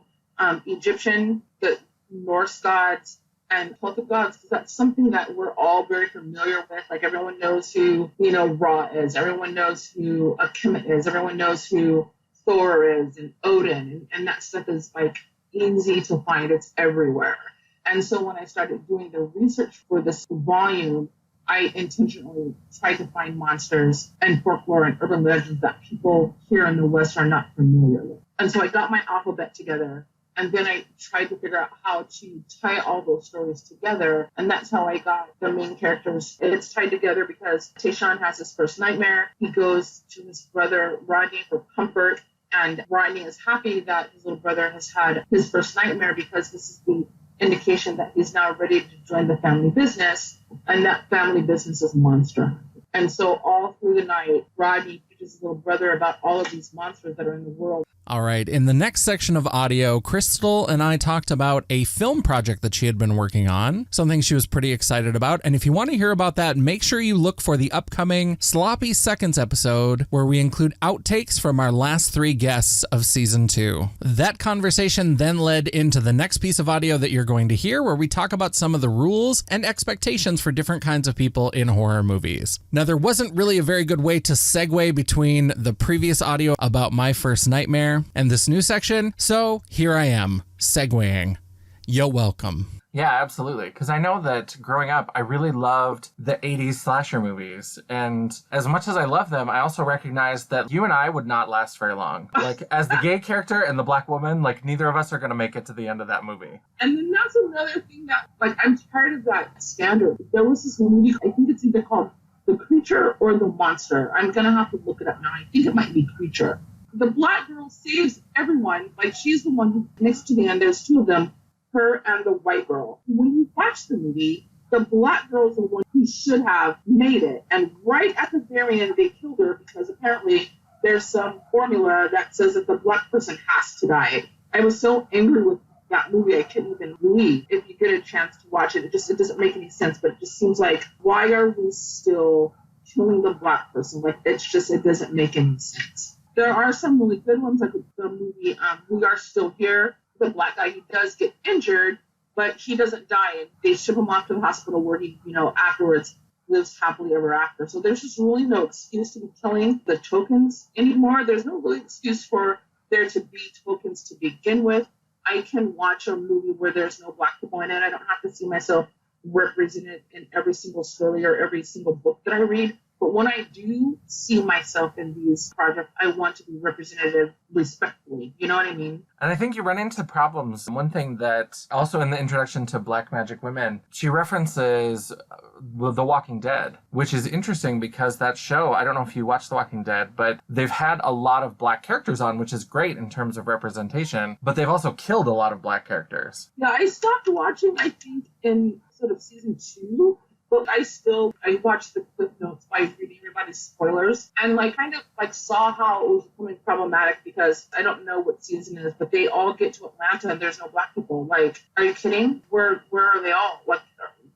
Egyptian, the Norse gods, and Celtic gods, because that's something that we're all very familiar with. Like everyone knows who, Ra is. Everyone knows who Kemet is. Everyone knows who Thor is and Odin, and that stuff is like easy to find. It's everywhere. And so when I started doing the research for this volume, I intentionally tried to find monsters and folklore and urban legends that people here in the West are not familiar with. And so I got my alphabet together, and then I tried to figure out how to tie all those stories together. And that's how I got the main characters. It's tied together because Tayshaun has his first nightmare. He goes to his brother Rodney for comfort. And Rodney is happy that his little brother has had his first nightmare because this is the indication that he's now ready to join the family business. And that family business is monster. And so all through the night, Rodney teaches his little brother about all of these monsters that are in the world. All right, in the next section of audio, Crystal and I talked about a film project that she had been working on, something she was pretty excited about. And if you want to hear about that, make sure you look for the upcoming Sloppy Seconds episode, where we include outtakes from our last 3 guests of season 2. That conversation then led into the next piece of audio that you're going to hear, where we talk about some of the rules and expectations for different kinds of people in horror movies. Now, there wasn't really a very good way to segue between the previous audio about My First Nightmare and this new section, so here I am, segueing. You're welcome. Yeah, absolutely. Because I know that growing up, I really loved the 80s slasher movies. And as much as I love them, I also recognized that you and I would not last very long. Like, as the gay character and the black woman, like, neither of us are going to make it to the end of that movie. And then that's another thing that, like, I'm tired of that standard. There was this movie, I think it's either called The Creature or The Monster. I'm going to have to look it up now. I think it might be Creature. The black girl saves everyone. Like, she's the one who, next to the end, there's 2 of them, her and the white girl. When you watch the movie, the black girl is the one who should have made it. And right at the very end, they killed her because apparently there's some formula that says that the black person has to die. I was so angry with that movie, I couldn't even read. If you get a chance to watch it, it doesn't make any sense, but it just seems like, why are we still killing the black person? Like, it doesn't make any sense. There are some really good ones, like the movie We Are Still Here. The black guy, he does get injured, but he doesn't die. And they ship him off to the hospital where he, afterwards lives happily ever after. So there's just really no excuse to be killing the tokens anymore. There's no really excuse for there to be tokens to begin with. I can watch a movie where there's no black people in it. I don't have to see myself represented in every single story or every single book that I read. But when I do see myself in these projects, I want to be representative respectfully. You know what I mean? And I think you run into problems. One thing that also in the introduction to Black Magic Women, she references The Walking Dead, which is interesting because that show, I don't know if you watch The Walking Dead, but they've had a lot of black characters on, which is great in terms of representation, but they've also killed a lot of black characters. Yeah, I stopped watching, I think, in sort of season 2. But I watched the clip notes by reading everybody's spoilers and like kind of like saw how it was becoming problematic because I don't know what season it is, but they all get to Atlanta and there's no black people. Like, are you kidding? Where are they all? Like,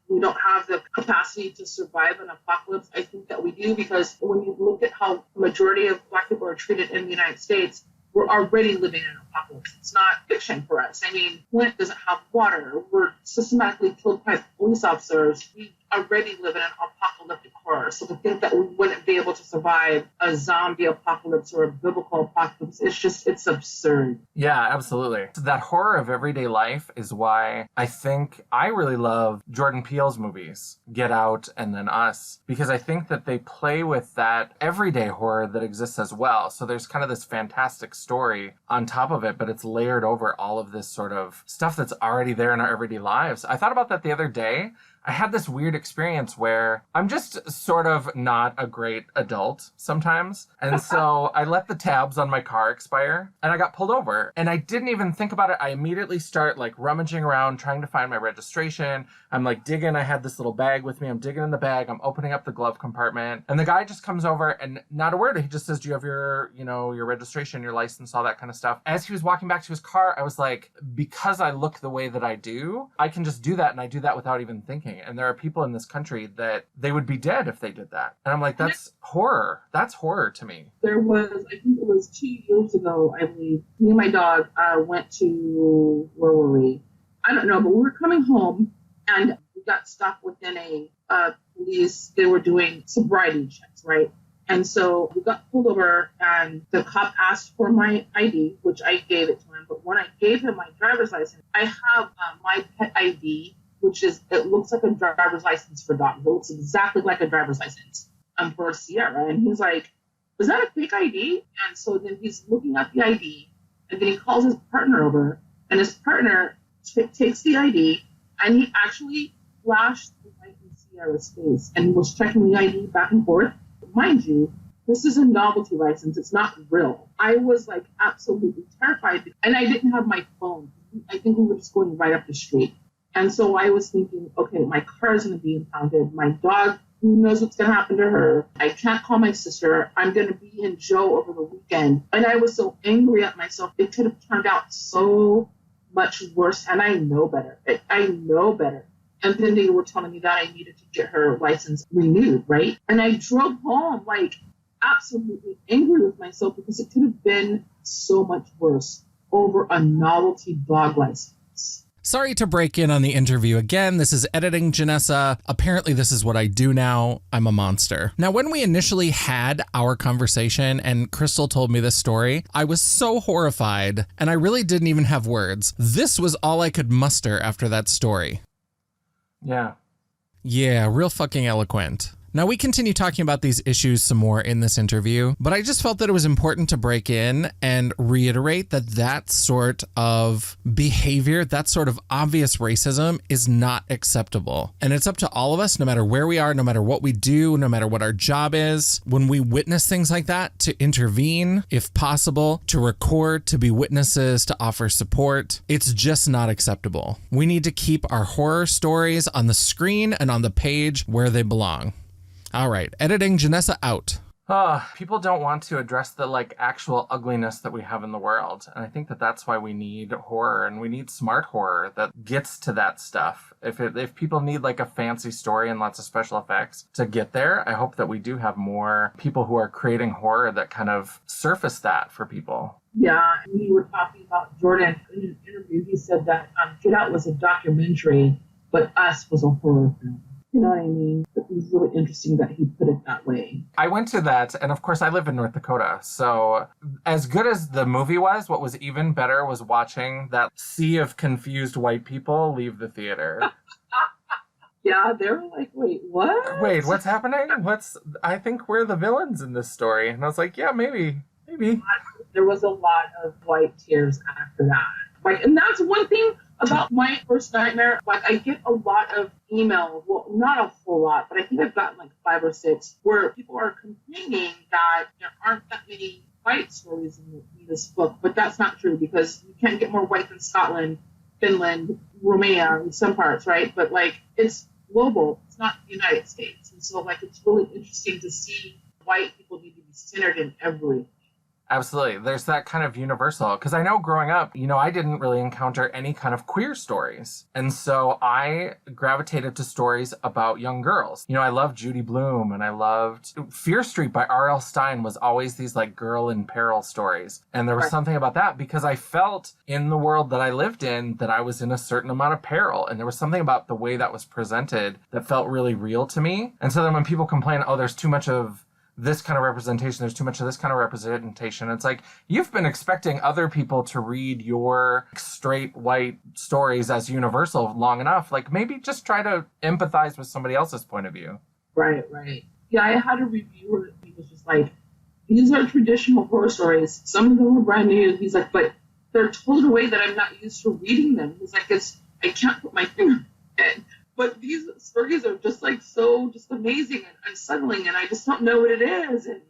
we don't have the capacity to survive an apocalypse. I think that we do because when you look at how the majority of black people are treated in the United States, we're already living in an apocalypse. It's not fiction for us. I mean, Flint doesn't have water. We're systematically killed by police officers. We already live in an apocalyptic horror. So to think that we wouldn't be able to survive a zombie apocalypse or a biblical apocalypse, it's absurd. Yeah, absolutely. That horror of everyday life is why I think I really love Jordan Peele's movies, Get Out and then Us, because I think that they play with that everyday horror that exists as well. So there's kind of this fantastic story on top of it, but it's layered over all of this sort of stuff that's already there in our everyday lives. I thought about that the other day. I had this weird experience where I'm just sort of not a great adult sometimes. And so I let the tabs on my car expire and I got pulled over and I didn't even think about it. I immediately start like rummaging around trying to find my registration. I'm like digging. I had this little bag with me. I'm digging in the bag. I'm opening up the glove compartment and the guy just comes over and not a word. He just says, do you have your registration, your license, all that kind of stuff. As he was walking back to his car, I was like, because I look the way that I do, I can just do that. And I do that without even thinking. And there are people in this country that they would be dead if they did that. And I'm like, that's horror. That's horror to me. There was, I think it was 2 years ago, I believe, me and my dog went to, where were we? I don't know, but we were coming home and we got stopped within a police, they were doing sobriety checks, right? And so we got pulled over and the cop asked for my ID, which I gave it to him. But when I gave him my driver's license, I have my pet ID, which is, it looks like a driver's license for dogs. It looks exactly like a driver's license for Sierra. And he's like, is that a fake ID? And so then he's looking at the ID and then he calls his partner over and his partner takes the ID and he actually flashed the light in Sierra's face and was checking the ID back and forth. Mind you, this is a novelty license. It's not real. I was like absolutely terrified and I didn't have my phone. I think we were just going right up the street. And so I was thinking, okay, my car is going to be impounded. My dog, who knows what's going to happen to her? I can't call my sister. I'm going to be in jail over the weekend. And I was so angry at myself. It could have turned out so much worse. And I know better. I know better. And then they were telling me that I needed to get her license renewed, right? And I drove home like absolutely angry with myself because it could have been so much worse over a novelty dog license. Sorry to break in on the interview again. This is editing Janessa. Apparently this is what I do now. I'm a monster. Now, when we initially had our conversation and Crystal told me this story, I was so horrified and I really didn't even have words. This was all I could muster after that story. Yeah. Yeah, real fucking eloquent. Now, we continue talking about these issues some more in this interview, but I just felt that it was important to break in and reiterate that that sort of behavior, that sort of obvious racism is not acceptable. And it's up to all of us, no matter where we are, no matter what we do, no matter what our job is, when we witness things like that, to intervene, if possible, to record, to be witnesses, to offer support. It's just not acceptable. We need to keep our horror stories on the screen and on the page where they belong. All right, editing Janessa out. People don't want to address the actual ugliness that we have in the world. And I think that that's why we need horror and we need smart horror that gets to that stuff. If people need a fancy story and lots of special effects to get there, I hope that we do have more people who are creating horror that kind of surface that for people. Yeah, we were talking about Jordan in an interview. He said that Get Out was a documentary, but Us was a horror film. You know what I mean? It was really interesting that he put it that way. I went to that, and of course I live in North Dakota, so as good as the movie was, what was even better was watching that sea of confused white people leave the theater. Yeah, they were like, wait, what? Wait, what's happening? I think we're the villains in this story. And I was like, yeah, maybe. There was a lot of white tears after that. And that's one thing about my first nightmare. I get a lot of emails, well, not a whole lot, but I think I've gotten 5 or 6, where people are complaining that there aren't that many white stories in this book. But that's not true because you can't get more white than Scotland, Finland, Romania, in some parts, right? But it's global. It's It's not the United States. And so, like, it's really interesting to see white people need to be centered in everything. Absolutely. There's that kind of universal. Because I know growing up, I didn't really encounter any kind of queer stories. And so I gravitated to stories about young girls. I loved Judy Blume, and I loved Fear Street by R.L. Stine was always these like girl in peril stories. And there was something about that because I felt in the world that I lived in that I was in a certain amount of peril. And there was something about the way that was presented that felt really real to me. And so then when people complain, oh, there's too much of this kind of representation, there's too much of this kind of representation. It's like, you've been expecting other people to read your straight white stories as universal long enough. Like, maybe just try to empathize with somebody else's point of view. Right. Yeah, I had a reviewer, he was just like, these are traditional horror stories. Some of them are brand new. He's like, but they're told in a way that I'm not used to reading them. He's like, I can't put my finger on it. But these stories are just like so just amazing and unsettling, and I just don't know what it is. And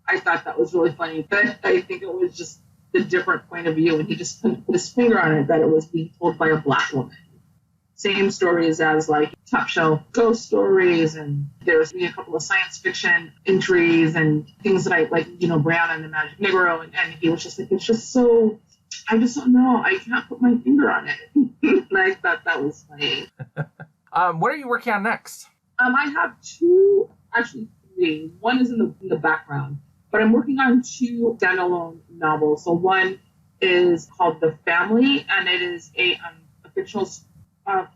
I thought that was really funny. But I think it was just the different point of view, and he just couldn't put his finger on it, that it was being told by a Black woman. Same stories as like top shelf ghost stories, and there's a couple of science fiction entries and things that I like, Brown and the Magic Negro, and he was just like, it's just so, I just don't know, I can't put my finger on it. And I thought that was funny. What are you working on next? I have two, actually three. One is in the background, but I'm working on two standalone novels. So one is called The Family, and it is a fictional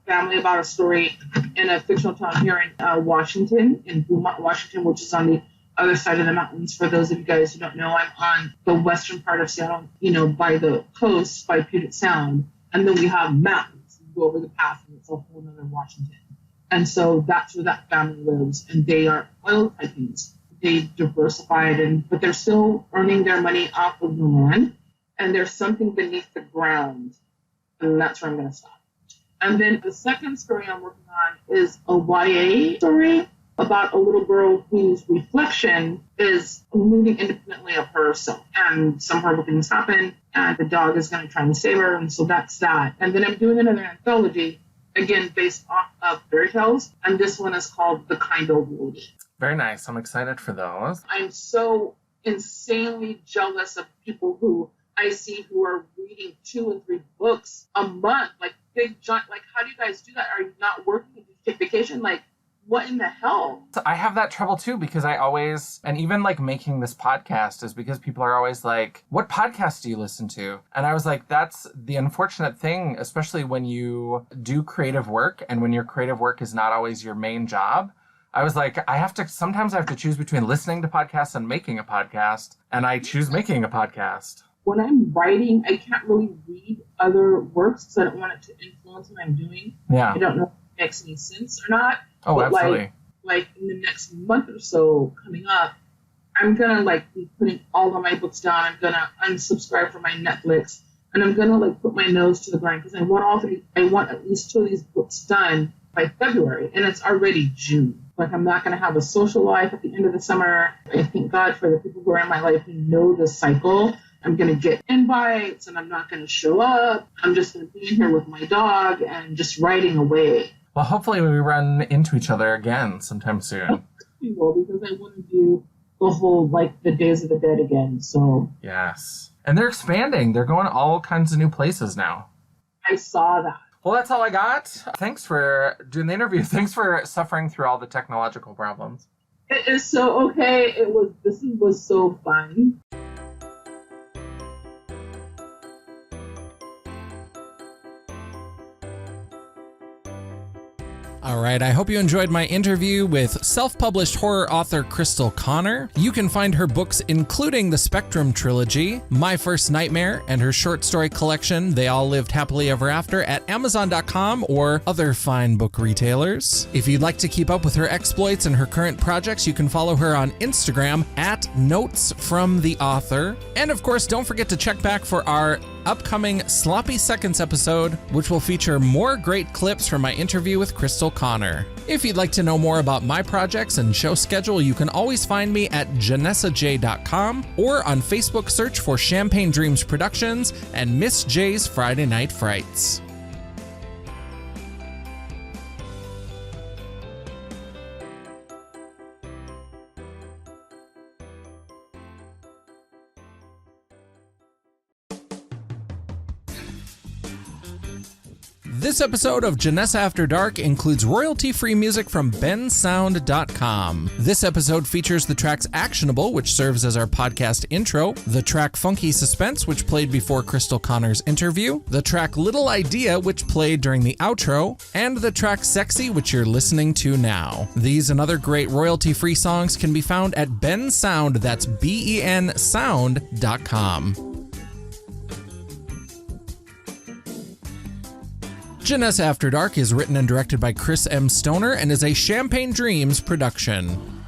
family about a story in a fictional town here in Washington, in Beaumont, Washington, which is on the other side of the mountains. For those of you guys who don't know, I'm on the western part of Seattle, by the coast, by Puget Sound. And then we have mountains. Go over the path, and it's a whole other Washington. And so that's where that family lives, and they are oil tycoons. They diversified, but they're still earning their money off of the land, and there's something beneath the ground, and that's where I'm going to stop. And then the second story I'm working on is a YA story about a little girl whose reflection is moving independently of herself. And some horrible things happen, and the dog is going to try and save her, and so that's that. And then I'm doing another anthology, again, based off of fairy tales, and this one is called The Kind Old Lady. Very nice. I'm excited for those. I'm so insanely jealous of people who I see who are reading 2 and 3 books a month, like big giant. Like, how do you guys do that? Are you not working? Do you take vacation? Like, what in the hell? I have that trouble too, because I always, and even like making this podcast is because people are always like, what podcast do you listen to? And I was like, that's the unfortunate thing, especially when you do creative work and when your creative work is not always your main job. I was like, sometimes I have to choose between listening to podcasts and making a podcast, and I choose making a podcast. When I'm writing, I can't really read other works because I don't want it to influence what I'm doing. Yeah. I don't know if it makes any sense or not. Oh, but absolutely. Like in the next month or so coming up, I'm going to be putting all of my books down. I'm going to unsubscribe from my Netflix, and I'm going to put my nose to the grind because I want at least 2 of these books done by February, and it's already June. I'm not going to have a social life at the end of the summer. I thank God for the people who are in my life who know the cycle. I'm going to get invites, and I'm not going to show up. I'm just going to be in here with my dog and just writing away. Well, hopefully we run into each other again sometime soon. We will, because I want to do the whole, the Days of the Dead again, so. Yes. And they're expanding. They're going all kinds of new places now. I saw that. Well, that's all I got. Thanks for doing the interview. Thanks for suffering through all the technological problems. It is so okay. This was so fun. All right, I hope you enjoyed my interview with self-published horror author Crystal Connor. You can find her books, including the Spectrum trilogy, My First Nightmare, and her short story collection, They All Lived Happily Ever After, at Amazon.com or other fine book retailers. If you'd like to keep up with her exploits and her current projects, you can follow her on Instagram at Notes from the Author. And of course, don't forget to check back for our upcoming Sloppy Seconds episode, which will feature more great clips from my interview with Crystal Connor. If you'd like to know more about my projects and show schedule, you can always find me at JANESSAJ.com or on Facebook, search for Champagne Dreams Productions and Miss J's Friday Night Frights. This episode of Janessa After Dark includes royalty-free music from bensound.com. This episode features the tracks Actionable, which serves as our podcast intro, the track Funky Suspense, which played before Crystal Connor's interview, the track Little Idea, which played during the outro, and the track Sexy, which you're listening to now. These and other great royalty-free songs can be found at bensound, that's BEN sound.com. Janessa After Dark is written and directed by Chris M. Stoner and is a Champagne Dreams production.